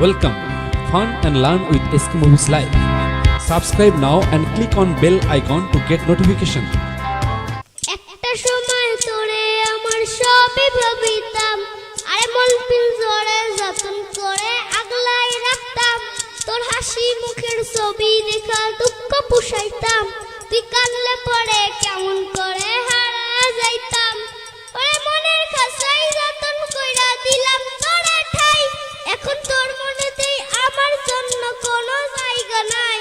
Welcome, fun and learn with SK Movies Live. Subscribe now and click on bell icon to get notification. একটা সময় তোরে আমার সবই ভাবিতাম, আরে মন পিঞ্জরে যতন করে আগলাই রাখতাম। তোর হাসি মুখের ছবি দেখা দুঃখ পুষাইতাম, তুই কানলে পরে কেমন করে হারা যাইতাম। ওরে মনের খাসাই যতন কইরা দিলাম তোরে ঠাই, এখন তোর মনেতেই আমার জন্য কোনো জায়গা নাই।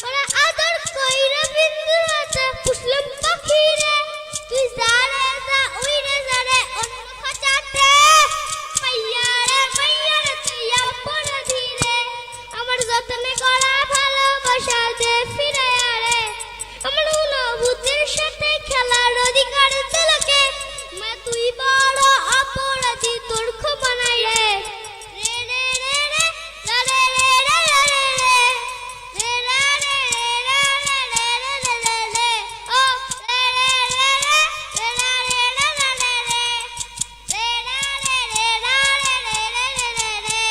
ওরে আদর কইরা বিন্দু হাতে পুষলাম পাখি রে, তুই যারে যা উইরে যারে অন্য খাঁচাতে। মাইয়ারে তুই আপনা ধীরে, আমার যতনে করা ভালোবাসা দে ফিরে আরে। আমার অনুভূতির সাথে খেলার অধিকার দিলকে, মা তুই বড় অপরাধী, তোর ক্ষমা নাই রে। রে রে রে রে রে রে রে রে রে রে রে রে রে রে রে রে ও রে রে রে রে রে রে রে রে রে রে রে রে রে রে রে রে রে রে রে।